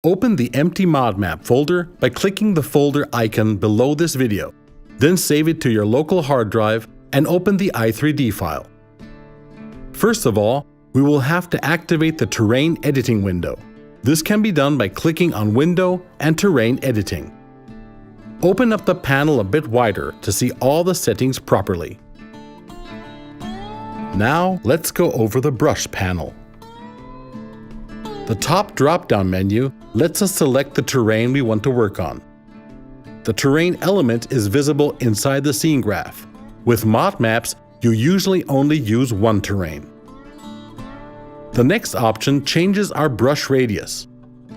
Open the empty ModMap folder by clicking the folder icon below this video. Then save it to your local hard drive and open the i3D file. First of all, we will have to activate the terrain editing window. This can be done by clicking on Window and Terrain Editing. Open up the panel a bit wider to see all the settings properly. Now let's go over the Brush panel. The top drop-down menu lets us select the terrain we want to work on. The terrain element is visible inside the scene graph. With ModMaps, you usually only use one terrain. The next option changes our brush radius.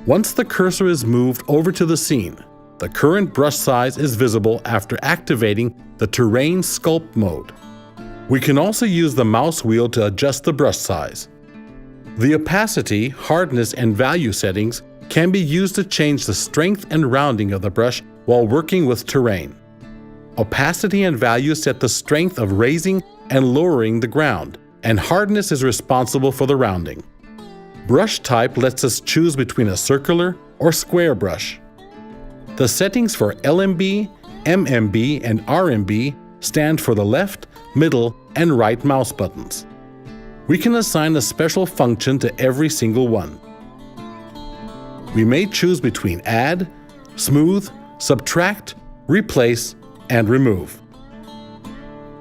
Once the cursor is moved over to the scene, the current brush size is visible after activating the Terrain Sculpt mode. We can also use the mouse wheel to adjust the brush size. The opacity, hardness, and value settings can be used to change the strength and rounding of the brush while working with terrain. Opacity and value set the strength of raising and lowering the ground, and hardness is responsible for the rounding. Brush type lets us choose between a circular or square brush. The settings for LMB, MMB, and RMB stand for the left, middle, and right mouse buttons. We can assign a special function to every single one. We may choose between Add, Smooth, Subtract, Replace, and Remove.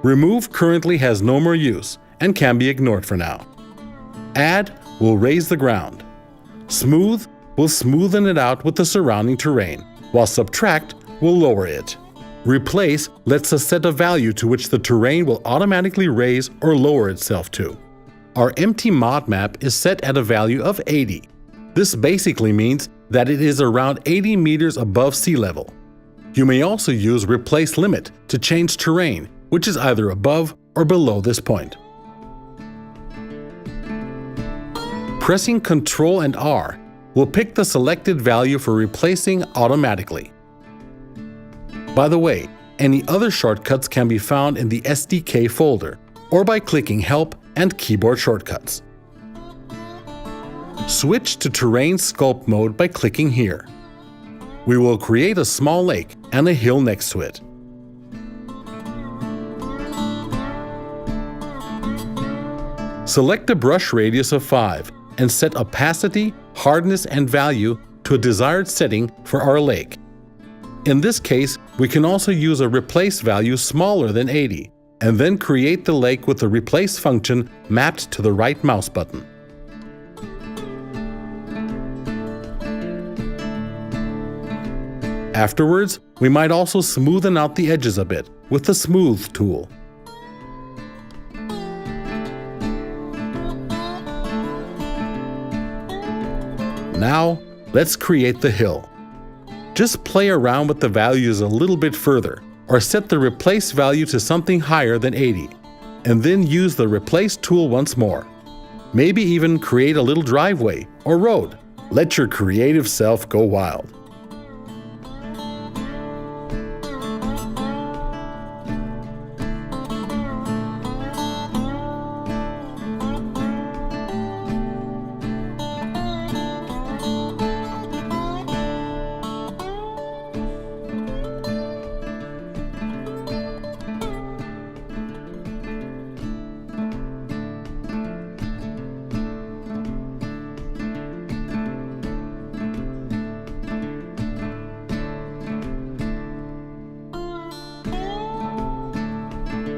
Remove currently has no more use and can be ignored for now. Add will raise the ground. Smooth will smoothen it out with the surrounding terrain, while Subtract will lower it. Replace lets us set a value to which the terrain will automatically raise or lower itself to. Our empty ModMap is set at a value of 80. This basically means that it is around 80 meters above sea level. You may also use Replace Limit to change terrain, which is either above or below this point. Pressing Ctrl and R will pick the selected value for replacing automatically. By the way, any other shortcuts can be found in the SDK folder or by clicking Help and Keyboard Shortcuts. Switch to Terrain Sculpt mode by clicking here. We will create a small lake and a hill next to it. Select a brush radius of 5 and set opacity, hardness, and value to a desired setting for our lake. In this case, we can also use a replace value smaller than 80, and then create the lake with the replace function mapped to the right mouse button. Afterwards, we might also smoothen out the edges a bit with the Smooth tool. Now, let's create the hill. Just play around with the values a little bit further, or set the replace value to something higher than 80, and then use the replace tool once more. Maybe even create a little driveway or road. Let your creative self go wild.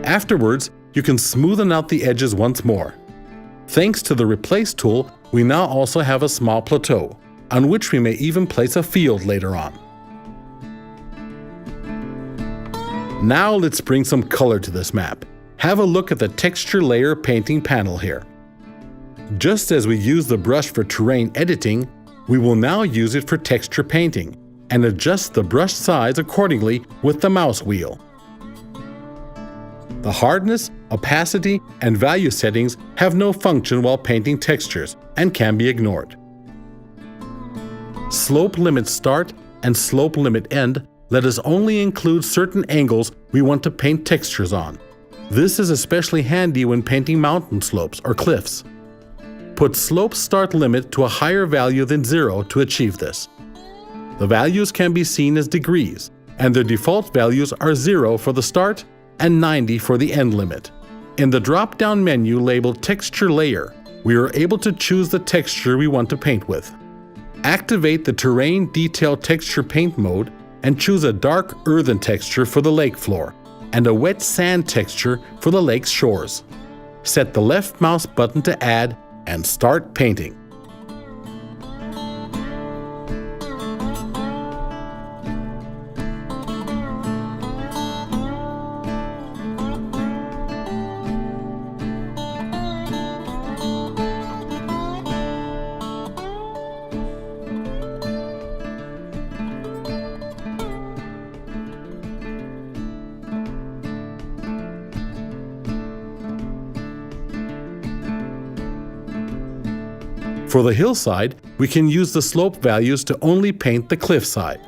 Afterwards, you can smoothen out the edges once more. Thanks to the Replace tool, we now also have a small plateau, on which we may even place a field later on. Now let's bring some color to this map. Have a look at the Texture Layer Painting panel here. Just as we use the brush for terrain editing, we will now use it for texture painting, and adjust the brush size accordingly with the mouse wheel. The hardness, opacity, and value settings have no function while painting textures and can be ignored. Slope limit start and slope limit end let us only include certain angles we want to paint textures on. This is especially handy when painting mountain slopes or cliffs. put slope start limit to a higher value than 0 to achieve this. The values can be seen as degrees, and their default values are 0 for the start and 90 for the end limit. In the drop-down menu labeled Texture Layer, we are able to choose the texture we want to paint with. Activate the Terrain Detail Texture Paint mode and choose a dark earthen texture for the lake floor and a wet sand texture for the lake's shores. Set the left mouse button to add and start painting. For the hillside, we can use the slope values to only paint the cliffside.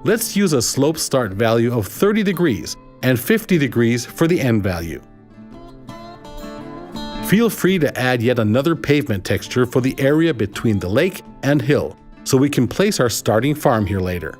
Let's use a slope start value of 30 degrees and 50 degrees for the end value. Feel free to add yet another pavement texture for the area between the lake and hill, so we can place our starting farm here later.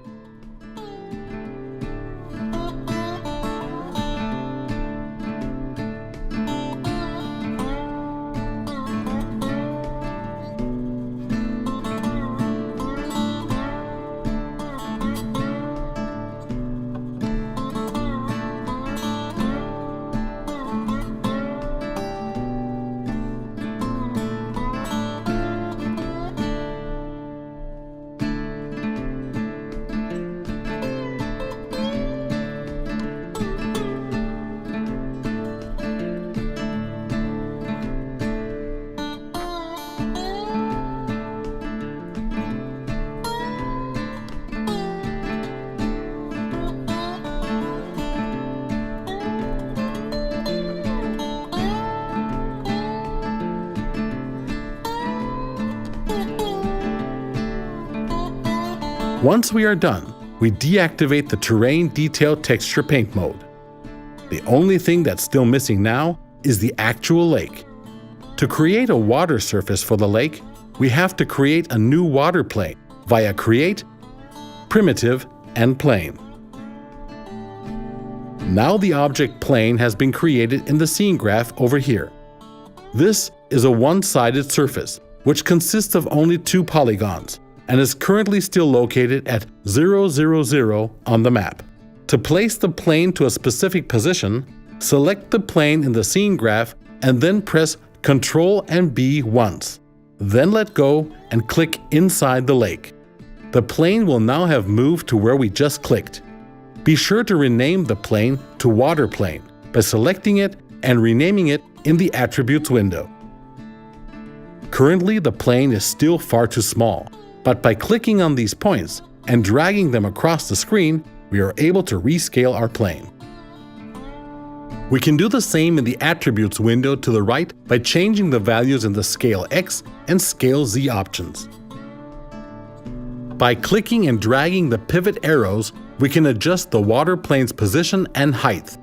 Once we are done, we deactivate the Terrain Detail Texture Paint mode. The only thing that's still missing now is the actual lake. To create a water surface for the lake, we have to create a new water plane via Create, Primitive, and Plane. Now the object plane has been created in the scene graph over here. This is a one-sided surface, which consists of only 2 polygons, and is currently still located at 0, 0, 0 on the map. To place the plane to a specific position, select the plane in the scene graph and then press Ctrl and B once. Then let go and click inside the lake. The plane will now have moved to where we just clicked. Be sure to rename the plane to Water Plane by selecting it and renaming it in the Attributes window. Currently, the plane is still far too small, but by clicking on these points and dragging them across the screen, we are able to rescale our plane. We can do the same in the Attributes window to the right by changing the values in the Scale X and Scale Z options. By clicking and dragging the pivot arrows, we can adjust the water plane's position and height.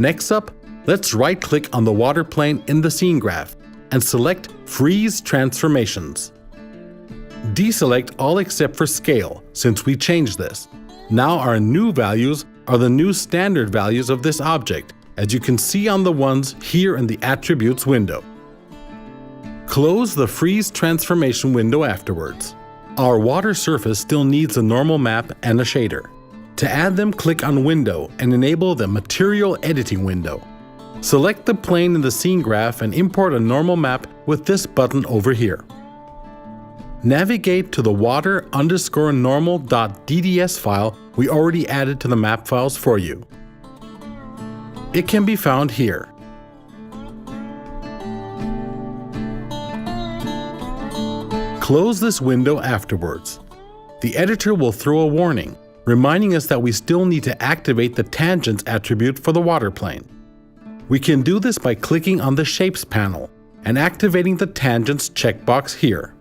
Next up, let's right-click on the water plane in the scene graph and select Freeze Transformations. Deselect all except for Scale, since we changed this. Now our new values are the new standard values of this object, as you can see on the ones here in the Attributes window. Close the Freeze Transformation window afterwards. Our water surface still needs a normal map and a shader. To add them, click on Window and enable the Material Editing window. Select the plane in the scene graph and import a normal map with this button over here. Navigate to the water_normal.dds file we already added to the map files for you. It can be found here. Close this window afterwards. The editor will throw a warning, reminding us that we still need to activate the Tangents attribute for the water plane. We can do this by clicking on the Shapes panel and activating the Tangents checkbox here.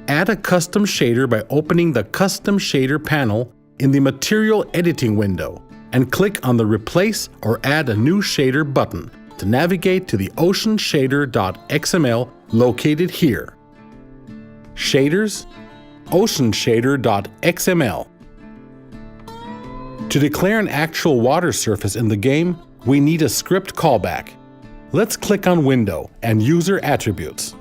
Add a custom shader by opening the Custom Shader panel in the Material Editing window and click on the Replace or Add a New Shader button to navigate to the OceanShader.xml located here. Shaders, OceanShader.xml. To declare an actual water surface in the game, we need a script callback. Let's click on Window and User Attributes.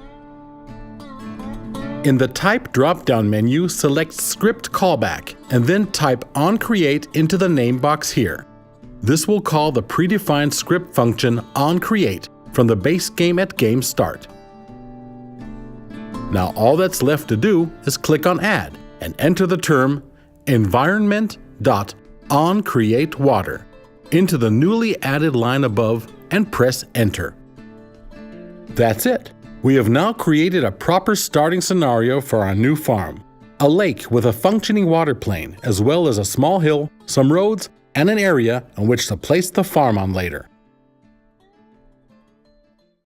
In the Type drop-down menu, select Script Callback and then type onCreate into the name box here. This will call the predefined script function onCreate from the base game at game start. Now all that's left to do is click on Add and enter the term environment.onCreateWater into the newly added line above and press Enter. That's it. We have now created a proper starting scenario for our new farm. A lake with a functioning water plane, as well as a small hill, some roads, and an area on which to place the farm on later.